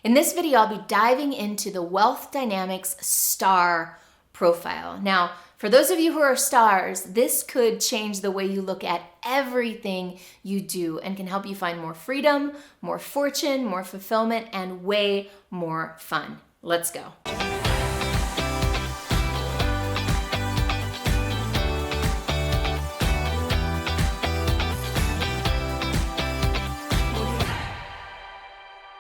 In this video, I'll be diving into the Wealth Dynamics star profile. Now, for those of you who are stars, this could change the way you look at everything you do and can help you find more freedom, more fortune, more fulfillment, and way more fun. Let's go.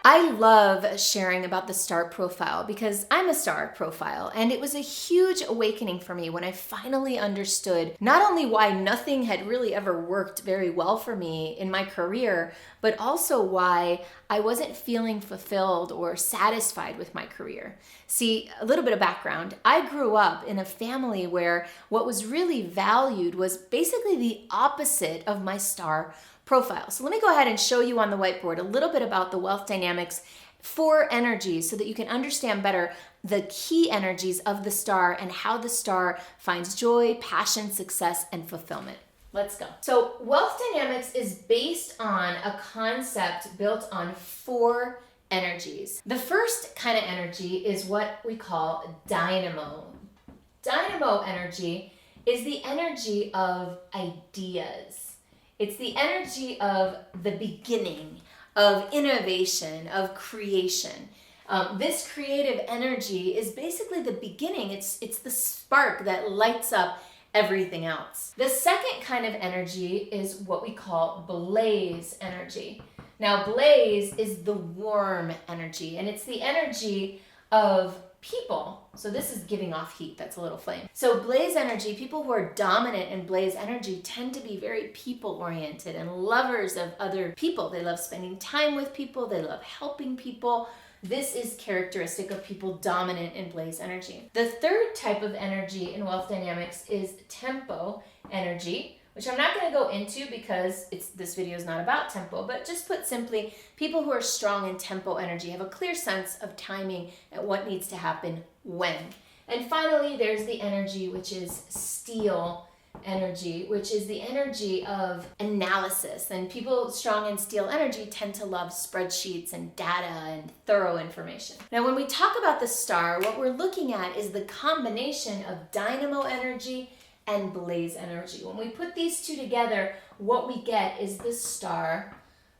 I love sharing about the star profile because I'm a star profile, and it was a huge awakening for me when I finally understood not only why nothing had really ever worked very well for me in my career, but also why I wasn't feeling fulfilled or satisfied with my career. See, a little bit of background. I grew up in a family where what was really valued was basically the opposite of my star profile. So let me go ahead and show you on the whiteboard a little bit about the wealth dynamics for energies so that you can understand better the key energies of the star and how the star finds joy, passion, success, and fulfillment. Let's go. So wealth dynamics is based on a concept built on 4 energies. The first kind of energy is what we call dynamo. Dynamo energy is the energy of ideas. It's the energy of the beginning, of innovation, of creation. This creative energy is basically the beginning. It's the spark that lights up everything else. The second kind of energy is what we call blaze energy. Now, blaze is the warm energy, and it's the energy of people. So this is giving off heat. That's a little flame. So blaze energy, people who are dominant in blaze energy tend to be very people oriented and lovers of other people. They love spending time with people. They love helping people. This is characteristic of people dominant in blaze energy. The third type of energy in wealth dynamics is tempo energy, which I'm not going to go into because this video is not about tempo, but just put simply, people who are strong in tempo energy have a clear sense of timing and what needs to happen when. And finally, there's the energy which is steel energy, which is the energy of analysis. And people strong in steel energy tend to love spreadsheets and data and thorough information. Now, when we talk about the star, what we're looking at is the combination of dynamo energy and blaze energy. When we put these two together, what we get is the star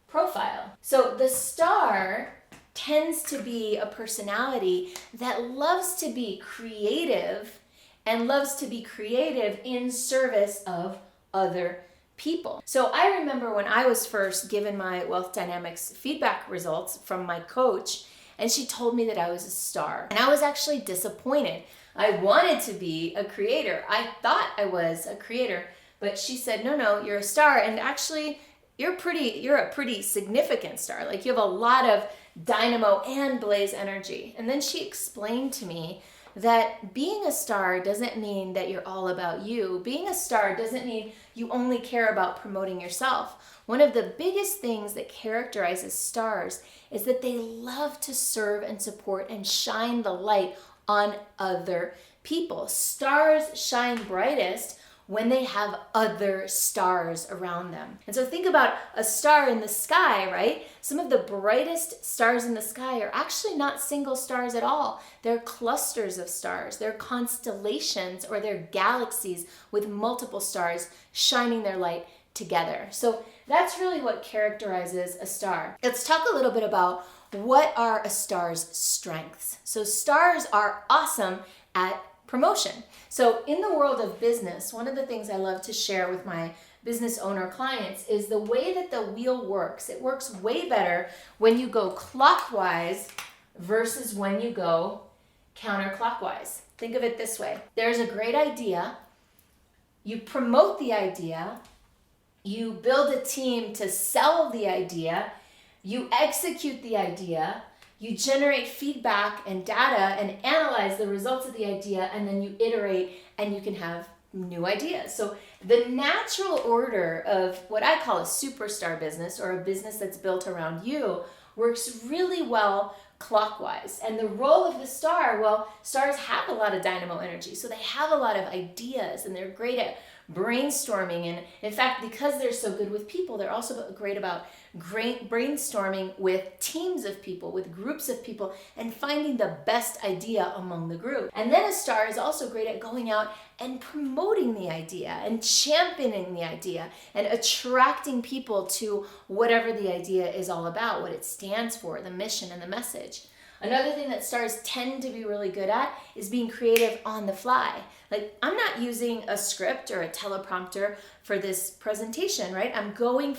profile. So the star tends to be a personality that loves to be creative and loves to be creative in service of other people. So I remember when I was first given my wealth dynamics feedback results from my coach, and she told me that I was a star. And I was actually disappointed. I wanted to be a creator. I thought I was a creator, but she said, no, you're a star. And actually, you're a pretty significant star. Like, you have a lot of dynamo and blaze energy. And then she explained to me that being a star doesn't mean that you're all about you. Being a star doesn't mean you only care about promoting yourself. One of the biggest things that characterizes stars is that they love to serve and support and shine the light on other people. Stars shine brightest when they have other stars around them. And so think about a star in the sky, right? Some of the brightest stars in the sky are actually not single stars at all. They're clusters of stars. They're constellations, or they're galaxies with multiple stars shining their light together. So that's really what characterizes a star. Let's talk a little bit about what are a star's strengths. So stars are awesome at promotion. So in the world of business, one of the things I love to share with my business owner clients is the way that the wheel works. It works way better when you go clockwise versus when you go counterclockwise. Think of it this way. There's a great idea. You promote the idea. You build a team to sell the idea. You execute the idea, you generate feedback and data and analyze the results of the idea, and then you iterate and you can have new ideas. So the natural order of what I call a superstar business, or a business that's built around you, works really well clockwise. And the role of the star, well, stars have a lot of dynamo energy, so they have a lot of ideas and they're great at brainstorming. And in fact, because they're so good with people, they're also great about great brainstorming with teams of people, with groups of people, and finding the best idea among the group. And then a star is also great at going out and promoting the idea and championing the idea and attracting people to whatever the idea is all about, what it stands for, the mission and the message. Another thing that stars tend to be really good at is being creative on the fly. Like, I'm not using a script or a teleprompter for this presentation, right? I'm going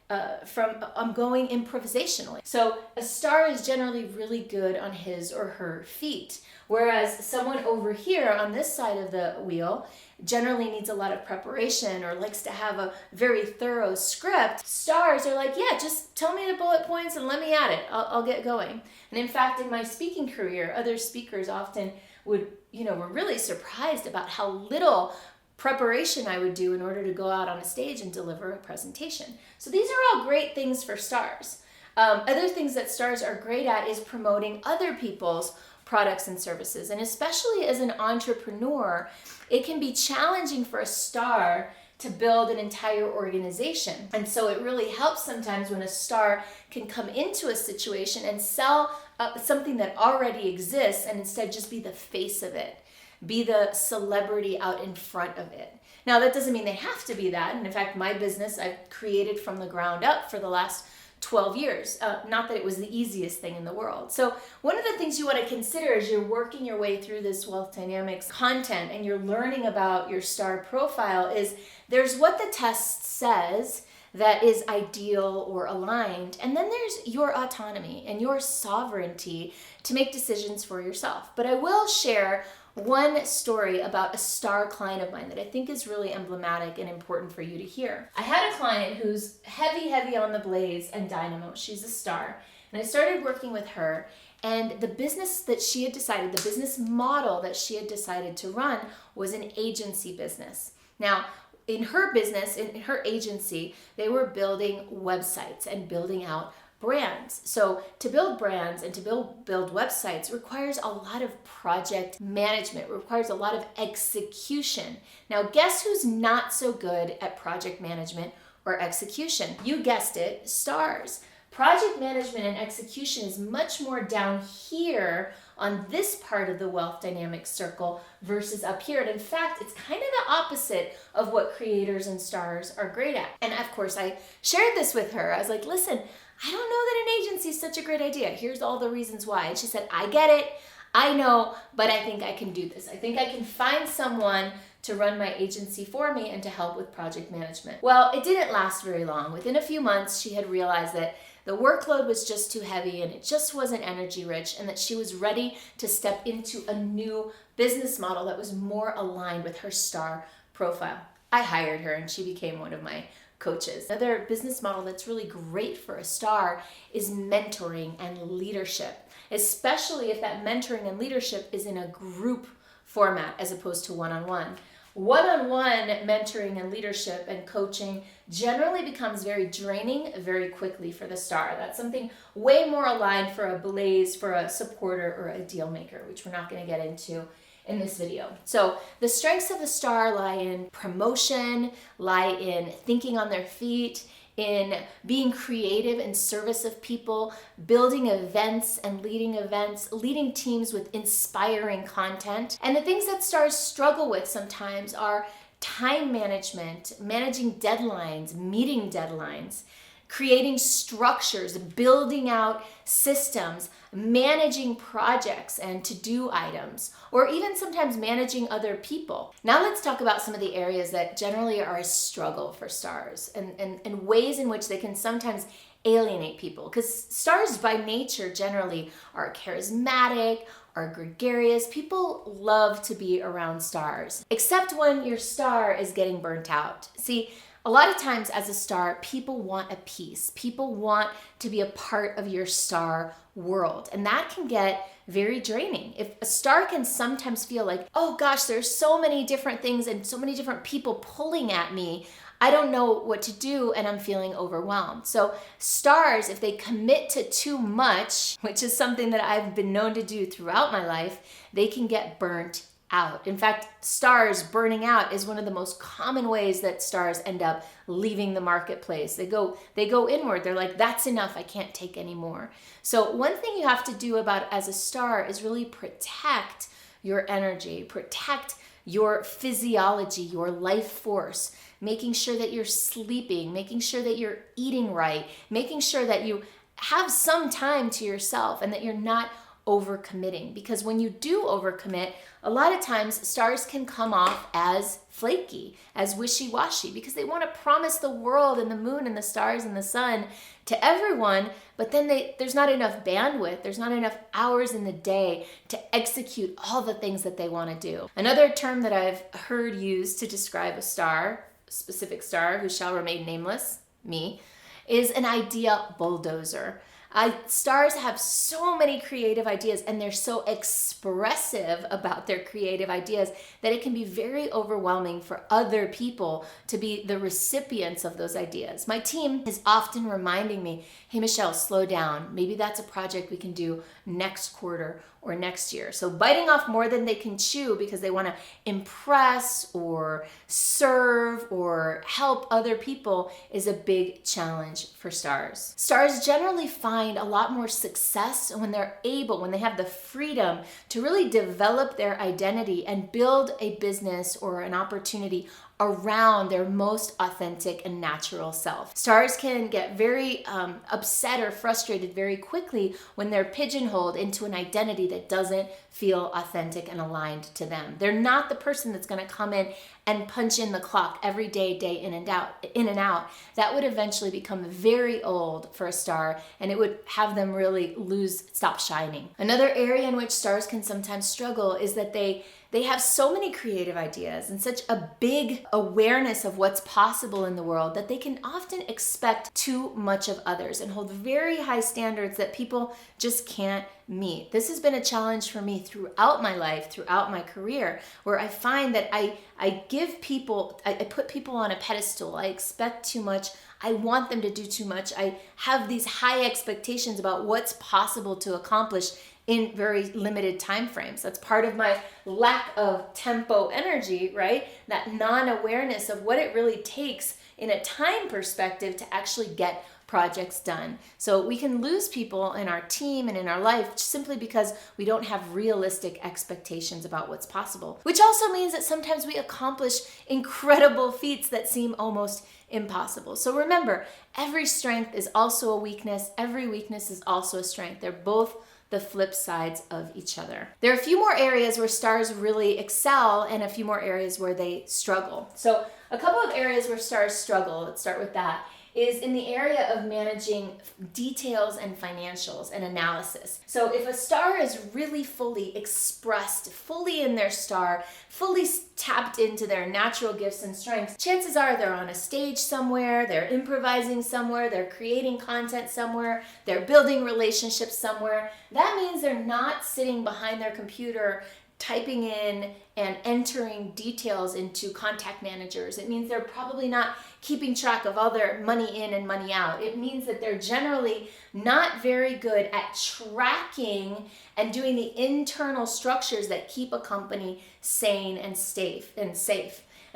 improvisationally. So a star is generally really good on his or her feet, whereas someone over here on this side of the wheel generally needs a lot of preparation or likes to have a very thorough script. Stars are like, yeah, just tell me the bullet points and let me at it. I'll get going. And in fact, in my speaking career, other speakers often were really surprised about how little preparation I would do in order to go out on a stage and deliver a presentation. So these are all great things for stars. Other things that stars are great at is promoting other people's products and services. And especially as an entrepreneur, it can be challenging for a star to build an entire organization. And so it really helps sometimes when a star can come into a situation and sell something that already exists and instead just be the face of it, be the celebrity out in front of it. Now, that doesn't mean they have to be that. And in fact, my business I've created from the ground up for the last 12 years. Not that it was the easiest thing in the world. So one of the things you want to consider as you're working your way through this wealth dynamics content and you're learning about your star profile is there's what the test says that is ideal or aligned, and then there's your autonomy and your sovereignty to make decisions for yourself. But I will share one story about a star client of mine that I think is really emblematic and important for you to hear. I had a client who's heavy on the Blaze and Dynamo. She's a star. And I started working with her, and the business that she had decided, the business model that she had decided to run was an agency business. Now, in her business, in her agency, they were building websites and building out brands. So to build brands and to build websites requires a lot of project management, requires a lot of execution. Now, guess who's not so good at project management or execution? You guessed it, stars. Project management and execution is much more down here on this part of the wealth dynamics circle versus up here. And in fact, it's kind of the opposite of what creators and stars are great at. And of course, I shared this with her. I was like, listen, I don't know that an agency is such a great idea. Here's all the reasons why. And she said, I get it. I know, but I think I can do this. I think I can find someone to run my agency for me and to help with project management. Well, it didn't last very long. Within a few months, she had realized that the workload was just too heavy and it just wasn't energy rich, and that she was ready to step into a new business model that was more aligned with her star profile. I hired her and she became one of my coaches. Another business model that's really great for a star is mentoring and leadership, especially if that mentoring and leadership is in a group format as opposed to one-on-one. One-on-one mentoring and leadership and coaching generally becomes very draining very quickly for the star. That's something way more aligned for a Blaze, for a supporter, or a deal maker, which we're not going to get into in this video. So the strengths of the star lie in promotion, lie in thinking on their feet, in being creative in service of people, building events and leading teams with inspiring content. And the things that stars struggle with sometimes are time management, managing deadlines, meeting deadlines, creating structures, building out systems, managing projects and to-do items, or even sometimes managing other people. Now let's talk about some of the areas that generally are a struggle for stars and ways in which they can sometimes alienate people. Because stars by nature generally are charismatic, are gregarious. People love to be around stars, except when your star is getting burnt out. See, a lot of times as a star, people want a piece. People want to be a part of your star world. And that can get very draining. If a star can sometimes feel like, oh gosh, there's so many different things and so many different people pulling at me, I don't know what to do and I'm feeling overwhelmed. So stars, if they commit to too much, which is something that I've been known to do throughout my life, they can get burnt out. In fact, stars burning out is one of the most common ways that stars end up leaving the marketplace. They go inward. They're like, that's enough. I can't take any more. So one thing you have to do about as a star is really protect your energy, protect your physiology, your life force, making sure that you're sleeping, making sure that you're eating right, making sure that you have some time to yourself and that you're not overcommitting. Because when you do overcommit, a lot of times stars can come off as flaky, as wishy-washy, because they want to promise the world and the moon and the stars and the sun to everyone, but then there's not enough bandwidth, there's not enough hours in the day to execute all the things that they want to do. Another term that I've heard used to describe a star, a specific star who shall remain nameless, me, is an idea bulldozer. Stars have so many creative ideas and they're so expressive about their creative ideas that it can be very overwhelming for other people to be the recipients of those ideas. My team is often reminding me, hey Michelle, slow down. Maybe that's a project we can do next quarter or next year. So biting off more than they can chew because they want to impress or serve or help other people is a big challenge for stars. Stars generally find a lot more success when they have the freedom to really develop their identity and build a business or an opportunity around their most authentic and natural self. Stars can get very upset or frustrated very quickly when they're pigeonholed into an identity that doesn't feel authentic and aligned to them. They're not the person that's going to come in and punch in the clock every day, day in and out. That would eventually become very old for a star, and it would have them really stop shining. Another area in which stars can sometimes struggle is that they have so many creative ideas and such a big awareness of what's possible in the world that they can often expect too much of others and hold very high standards that people just can't meet. This has been a challenge for me throughout my life, throughout my career, where I find that I put people on a pedestal. I expect too much. I want them to do too much. I have these high expectations about what's possible to accomplish in very limited time frames. That's part of my lack of tempo energy, right? That non-awareness of what it really takes in a time perspective to actually get projects done. So we can lose people in our team and in our life simply because we don't have realistic expectations about what's possible, which also means that sometimes we accomplish incredible feats that seem almost impossible. So remember, every strength is also a weakness. Every weakness is also a strength. They're both the flip sides of each other. There are a few more areas where stars really excel and a few more areas where they struggle. So a couple of areas where stars struggle, let's start with that, is in the area of managing details and financials and analysis. So if a star is really fully expressed, fully in their star, fully tapped into their natural gifts and strengths, chances are they're on a stage somewhere, they're improvising somewhere, they're creating content somewhere, they're building relationships somewhere. That means they're not sitting behind their computer typing in and entering details into contact managers. It means they're probably not keeping track of all their money in and money out. It means that they're generally not very good at tracking and doing the internal structures that keep a company sane and safe. And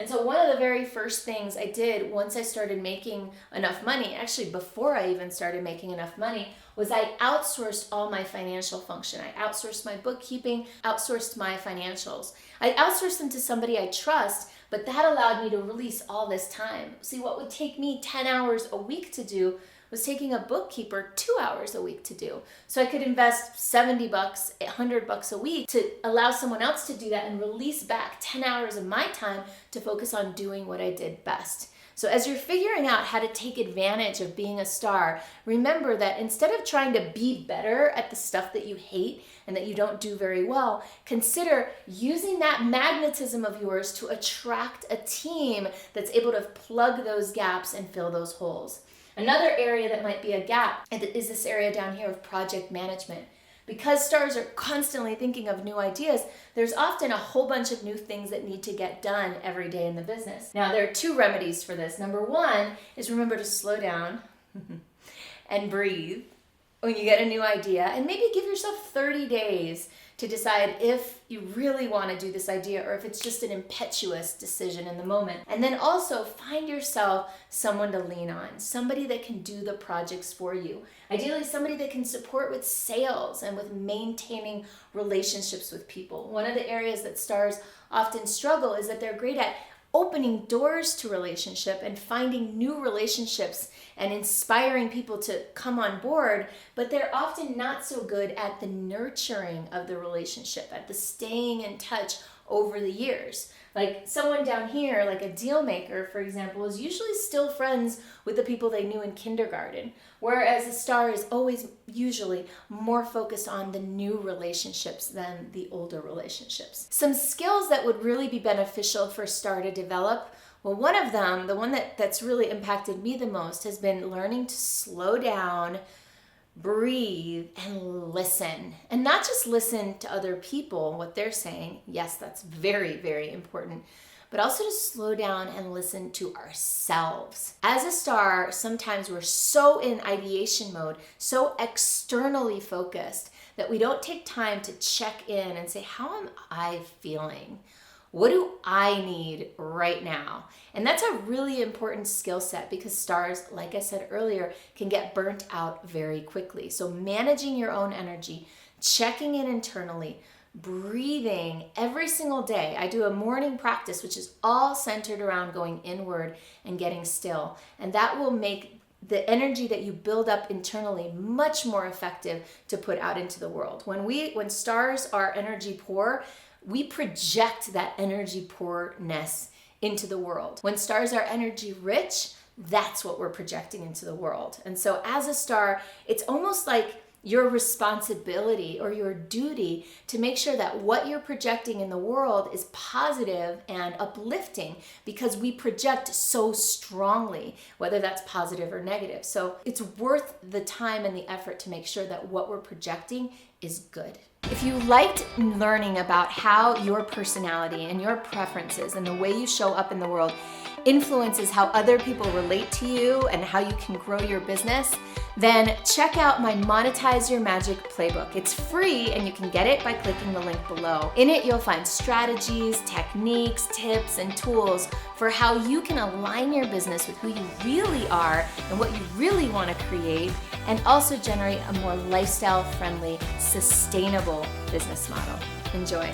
so one of the very first things I did once I started making enough money, actually before I even started making enough money, was I outsourced all my financial function. I outsourced my bookkeeping, outsourced my financials. I outsourced them to somebody I trust, but that allowed me to release all this time. See, what would take me 10 hours a week to do was taking a bookkeeper 2 hours a week to do. So I could invest $70, $100 a week to allow someone else to do that and release back 10 hours of my time to focus on doing what I did best. So as you're figuring out how to take advantage of being a star, remember that instead of trying to be better at the stuff that you hate and that you don't do very well, consider using that magnetism of yours to attract a team that's able to plug those gaps and fill those holes. Another area that might be a gap is this area down here of project management. Because stars are constantly thinking of new ideas, there's often a whole bunch of new things that need to get done every day in the business. Now, there are two remedies for this. Number one is remember to slow down and breathe when you get a new idea, and maybe give yourself 30 days to decide if you really want to do this idea or if it's just an impetuous decision in the moment. And then also find yourself someone to lean on, somebody that can do the projects for you. Ideally, somebody that can support with sales and with maintaining relationships with people. One of the areas that stars often struggle is that they're great at opening doors to relationship and finding new relationships and inspiring people to come on board, but they're often not so good at the nurturing of the relationship, at the staying in touch over the years. Like someone down here, like a deal maker, for example, is usually still friends with the people they knew in kindergarten, whereas a star is always usually more focused on the new relationships than the older relationships. Some skills that would really be beneficial for a star to develop, well, one of them, the one that's really impacted me the most, has been learning to slow down, breathe, and listen. And not just listen to other people, what they're saying. Yes, that's very, very important. But also to slow down and listen to ourselves. As a star, sometimes we're so in ideation mode, so externally focused, that we don't take time to check in and say, how am I feeling? What do I need right now? And that's a really important skill set because stars, like I said earlier, can get burnt out very quickly. So managing your own energy, checking in internally, breathing every single day. I do a morning practice, which is all centered around going inward and getting still. And that will make the energy that you build up internally much more effective to put out into the world. When stars are energy poor, we project that energy poorness into the world. When stars are energy rich, that's what we're projecting into the world. And so as a star, it's almost like your responsibility or your duty to make sure that what you're projecting in the world is positive and uplifting, because we project so strongly, whether that's positive or negative. So it's worth the time and the effort to make sure that what we're projecting is good. If you liked learning about how your personality and your preferences and the way you show up in the world influences how other people relate to you and how you can grow your business, then check out my Monetize Your Magic playbook. It's free and you can get it by clicking the link below. In it, you'll find strategies, techniques, tips, and tools for how you can align your business with who you really are and what you really want to create, and also generate a more lifestyle-friendly, sustainable business model. Enjoy.